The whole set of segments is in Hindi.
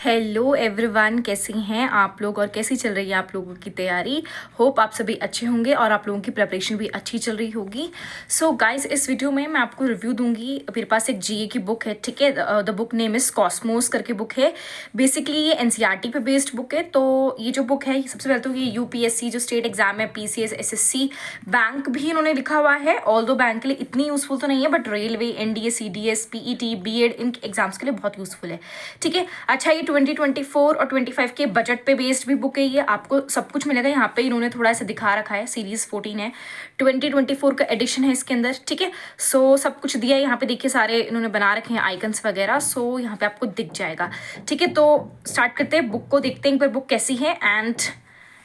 हेलो एवरीवन, कैसी हैं आप लोग और कैसी चल रही है आप लोगों की तैयारी। होप आप सभी अच्छे होंगे और आप लोगों की प्रिपरेशन भी अच्छी चल रही होगी। सो गाइस, इस वीडियो में मैं आपको रिव्यू दूंगी। मेरे पास एक जीए की बुक है, ठीक है। The book name is Cosmos करके बुक है। बेसिकली ये एनसीईआरटी पे बेस्ड बुक है। तो ये जो बुक है, सबसे पहले तो ये यूपीएससी जो स्टेट एग्जाम है, पीसीएस, एसएससी, बैंक भी इन्होंने लिखा हुआ है। ऑल दो बैंक के लिए इतनी यूजफुल तो नहीं है, but railway, NDA, CDS, PET, BEd, इन एग्जाम्स के लिए बहुत यूजफुल है, ठीक है। अच्छा, ये 2024 और 25 के बजट पे बेस्ड भी बुक है। ये आपको सब कुछ मिलेगा यहाँ पे। इन्होंने थोड़ा सा दिखा रखा है, सीरीज 14 है, 2024 का एडिशन है इसके अंदर, ठीक है। सो सब कुछ दिया है यहाँ पे, देखिए सारे इन्होंने बना रखे हैं आइकन्स वगैरह। सो यहाँ पे आपको दिख जाएगा, ठीक है। तो स्टार्ट करते हैं, बुक को देखते हैं एक बार बुक कैसी है एंड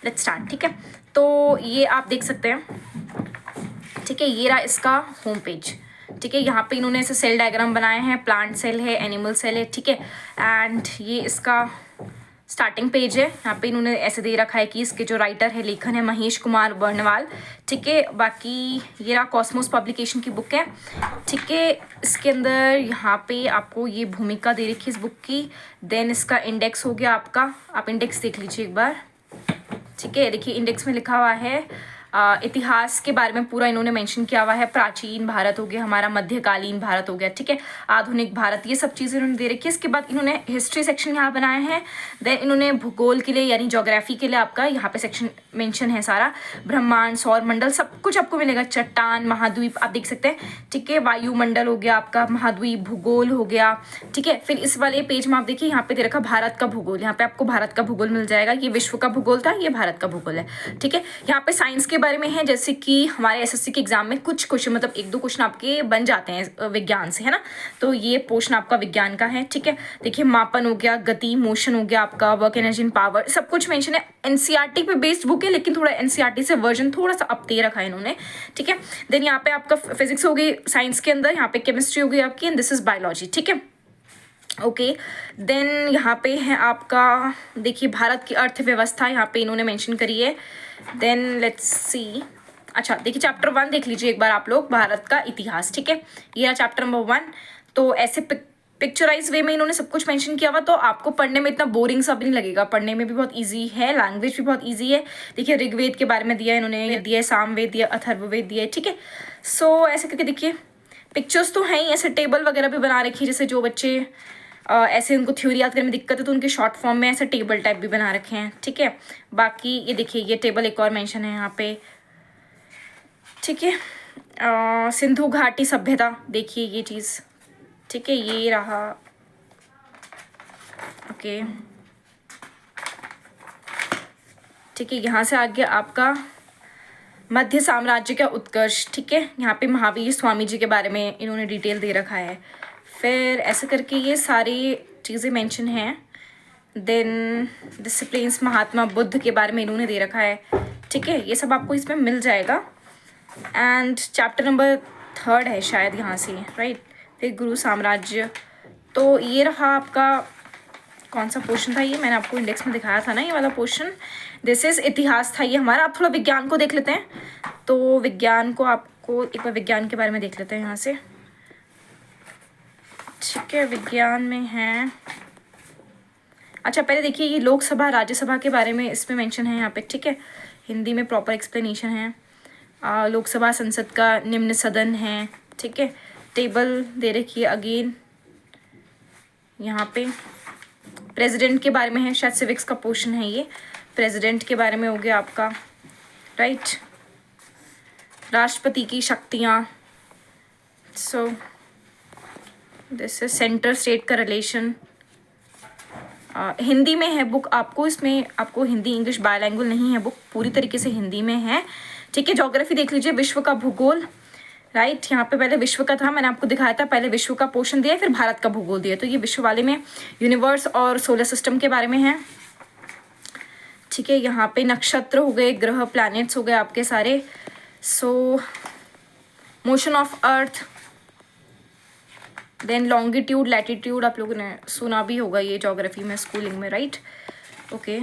लेट्स स्टार्ट, ठीक है। तो ये आप देख सकते हैं, ठीक है। ये रहा इसका होम पेज, ठीक है। यहाँ पे इन्होंने ऐसे सेल डायग्राम बनाए हैं, प्लांट सेल है, एनिमल सेल है, ठीक है। एंड ये इसका स्टार्टिंग पेज है। यहाँ पे इन्होंने ऐसे दे रखा है कि इसके जो राइटर है, लेखन है महेश कुमार बर्नवाल, ठीक है। बाकी ये रहा कॉस्मोस पब्लिकेशन की बुक है, ठीक है। इसके अंदर यहाँ पे आपको ये भूमिका दे रखी है इस बुक की। देन इसका इंडेक्स हो गया आपका, आप इंडेक्स देख लीजिए एक बार, ठीक है। देखिए इंडेक्स में लिखा हुआ है इतिहास के बारे में पूरा इन्होंने मेंशन किया हुआ है। प्राचीन भारत हो गया हमारा, मध्यकालीन भारत हो गया, ठीक है, आधुनिक भारत, ये सब चीज़ें इन्होंने दे रखी है। इसके बाद इन्होंने हिस्ट्री सेक्शन यहाँ बनाए हैं। देन इन्होंने भूगोल के लिए यानी ज्योग्राफी के लिए आपका यहाँ पे सेक्शन मेंशन है सारा। ब्रह्मांड, सौर मंडल, सब कुछ आपको मिलेगा। चट्टान, महाद्वीप आप देख सकते हैं, ठीक है। वायुमंडल हो गया आपका, महाद्वीप, भूगोल हो गया, ठीक है। फिर इस वाले पेज में आप देखिए यहाँ पे दे रखा भारत का भूगोल। यहाँ पे आपको भारत का भूगोल मिल जाएगा। ये विश्व का भूगोल था, ये भारत का भूगोल है, ठीक है। यहाँ पे साइंस के बारे में है, जैसे कि हमारे एसएससी के एग्जाम में कुछ क्वेश्चन, मतलब एक दो क्वेश्चन आपके बन जाते हैं विज्ञान से, है ना। तो ये पोर्शन आपका विज्ञान का है, ठीक है। देखिए मापन हो गया, गति, मोशन हो गया आपका, वर्क, एनर्जी एंड पावर, सब कुछ मेंशन है। एनसीईआरटी पे बेस्ड बुक है, लेकिन थोड़ा एनसीईआरटी से वर्जन थोड़ा सा अप दे रखा है इन्होंने, ठीक है। देन यहाँ पे आपका फिजिक्स हो गई साइंस के अंदर, यहाँ पे केमिस्ट्री हो गई आपकी, एंड दिस इज बायोलॉजी, ठीक है। ओके, देन यहाँ पे है आपका, देखिए भारत की अर्थव्यवस्था यहाँ पे इन्होंने मेंशन करी है। देन लेट्स सी, अच्छा देखिए चैप्टर 1 देख लीजिए एक बार आप लोग, भारत का इतिहास, ठीक है। ये रहा चैप्टर नंबर 1। तो ऐसे पिक्चराइज वे में इन्होंने सब कुछ मेंशन किया हुआ, तो आपको पढ़ने में इतना बोरिंग सा भी नहीं लगेगा। पढ़ने में भी बहुत इजी है, लैंग्वेज भी बहुत इजी है। देखिए ऋग्वेद के बारे में दिया है इन्होंने, ये दिया है सामवेद दिया, अथर्ववेद दिया है, ठीक है। सो ऐसे करके देखिए पिक्चर्स तो हैं ही, ऐसे टेबल वगैरह भी बना रखी है, जैसे जो बच्चे ऐसे उनको थ्योरी याद करने में दिक्कत है तो उनके शॉर्ट फॉर्म में ऐसे टेबल टाइप भी बना रखे हैं, ठीक है। बाकी ये देखिए ये टेबल एक और मेंशन है यहाँ पे, ठीक है। सिंधु घाटी सभ्यता, देखिए ये चीज़, ठीक है। ये रहा, ओके, ठीक है। यहाँ से आगे आपका मध्य साम्राज्य का उत्कर्ष, ठीक है। यहाँ पे महावीर स्वामी जी के बारे में इन्होंने डिटेल दे रखा है। फिर ऐसे करके ये सारी चीज़ें मेंशन हैं। देन डिसिप्लिन्स, महात्मा बुद्ध के बारे में इन्होंने दे रखा है, ठीक है। ये सब आपको इसमें मिल जाएगा। एंड चैप्टर नंबर 3 है शायद यहाँ से, राइट। फिर गुरु साम्राज्य, तो ये रहा आपका, कौन सा पोर्शन था ये, मैंने आपको इंडेक्स में दिखाया था ना, ये वाला पोर्शन। दिस इज इतिहास था ये हमारा। आप थोड़ा विज्ञान को देख लेते हैं। तो विज्ञान को आपको एक बार विज्ञान के बारे में देख लेते हैं यहाँ से, ठीक है। विज्ञान में है, अच्छा पहले देखिए ये लोकसभा राज्यसभा के बारे में इसमें मेंशन है यहाँ पे, ठीक है। हिंदी में प्रॉपर एक्सप्लेनेशन है। लोकसभा संसद का निम्न सदन है, ठीक है। टेबल दे रखी है अगेन यहाँ पे। प्रेसिडेंट के बारे में है, शायद सिविक्स का पोर्शन है ये। प्रेसिडेंट के बारे में हो गया आपका, राइट। राष्ट्रपति की शक्तियाँ, सो दिस इज सेंटर स्टेट का रिलेशन। हिंदी में है बुक आपको, इसमें आपको हिंदी इंग्लिश बायलैंग्वेज नहीं है बुक, पूरी तरीके से हिंदी में है, ठीक है। ज्योग्राफी देख लीजिए, विश्व का भूगोल, राइट। यहाँ पे पहले विश्व का था, मैंने आपको दिखाया था, पहले विश्व का पोर्शन दिया फिर भारत का भूगोल दिया। तो ये विश्व वाले में यूनिवर्स और सोलर सिस्टम के बारे में है, ठीक है। यहाँ पे नक्षत्र हो गए, ग्रह, प्लैनेट्स हो गए आपके सारे। So motion of earth, then longitude, latitude, आप लोगों ने सुना भी होगा ये ज्योग्राफी में, स्कूलिंग में, right. Okay,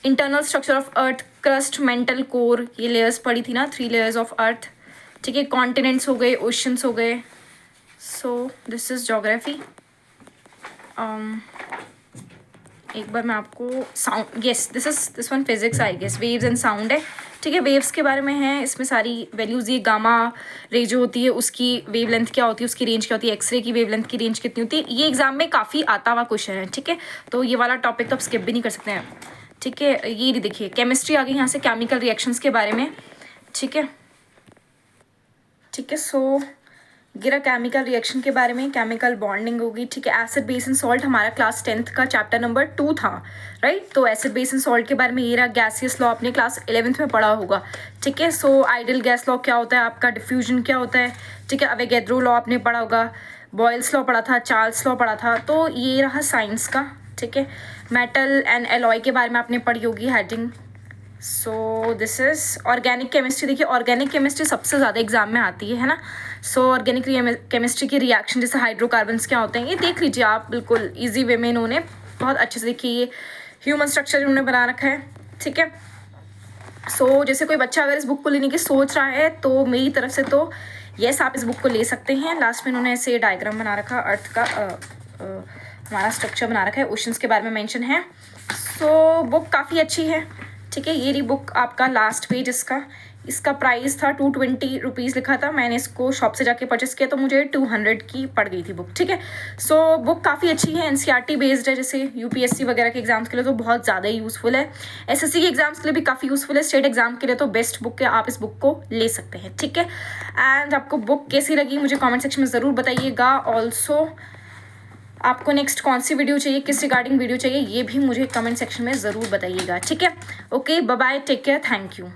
internal structure of earth, crust, mantle core, ये लेयर्स पड़ी थी ना, 3 लेयर्स ऑफ अर्थ, ठीक है। कॉन्टिनेंट्स हो गए, ओशंस हो गए। So this is geography. एक बार मैं आपको sound, yes this one physics I guess, waves and sound है, ठीक है। वेव्स के बारे में है, इसमें सारी वैल्यूज़, ये गामा रे जो होती है उसकी वेवलेंथ क्या होती है, उसकी रेंज क्या होती है, एक्सरे की वेवलेंथ की रेंज कितनी होती है, ये एग्जाम में काफ़ी आता हुआ क्वेश्चन है, ठीक है। तो ये वाला टॉपिक तो आप स्किप भी नहीं कर सकते हैं, ठीक है। ये देखिए केमिस्ट्री आ गई यहाँ से, केमिकल रिएक्शंस के बारे में, ठीक है, ठीक है। सो गिरा केमिकल रिएक्शन के बारे में, केमिकल बॉन्डिंग होगी, ठीक है। एसिड बेस एंड सॉल्ट हमारा क्लास 10th का चैप्टर नंबर 2 था, राइट। तो एसिड बेस एंड सॉल्ट के बारे में ये रहा, गैसियस लॉ आपने क्लास 11th में पढ़ा होगा, ठीक है। सो आइडियल गैस लॉ क्या होता है आपका, डिफ्यूजन क्या होता है, ठीक है। अवोगाड्रो लॉ आपने पढ़ा होगा, बॉयल्स लॉ पढ़ा था, चार्ल्स लॉ पढ़ा था। तो ये रहा साइंस का, ठीक है। मेटल एंड एलॉय के बारे में आपने पढ़ी होगी heading. So this is organic chemistry. देखिए ऑर्गेनिक केमिस्ट्री सबसे ज़्यादा एग्जाम में आती है ना। सो ऑर्गेनिक केमिस्ट्री की रिएक्शन जैसे हाइड्रोकार्बन्स क्या होते हैं, ये देख लीजिए आप, बिल्कुल इजी वे में इन्होंने बहुत अच्छे से, देखिए ये ह्यूमन स्ट्रक्चर इन्होंने बना रखा है, ठीक है। सो जैसे कोई बच्चा अगर इस बुक को लेने की सोच रहा है तो मेरी तरफ से तो यस आप इस बुक को ले सकते हैं। लास्ट में इन्होंने ऐसे डायग्राम बना रखा, अर्थ का हमारा स्ट्रक्चर बना रखा है, ओशंस के बारे में मेंशन है। सो बुक काफ़ी अच्छी है, ठीक है। ये रही बुक, आपका लास्ट पेज इसका प्राइस था 220 रुपीज़ लिखा था, मैंने इसको शॉप से जाके परचेस किया तो मुझे 200 की पड़ गई थी बुक, ठीक है। सो बुक काफ़ी अच्छी है, एनसीईआरटी बेस्ड है, जैसे यूपीएससी वगैरह के एग्जाम्स के लिए तो बहुत ज़्यादा यूज़फुल है, एसएससी के एग्जाम्स के लिए भी काफ़ी यूज़फुल है, स्टेट एग्जाम के लिए तो बेस्ट बुक है, आप इस बुक को ले सकते हैं, ठीक है। एंड आपको बुक कैसी लगी मुझे कॉमेंट सेक्शन में ज़रूर बताइएगा। ऑल्सो आपको नेक्स्ट कौन सी वीडियो चाहिए, किस रिगार्डिंग वीडियो चाहिए, ये भी मुझे कमेंट सेक्शन में ज़रूर बताइएगा, ठीक है। Okay bye bye, take care, thank you.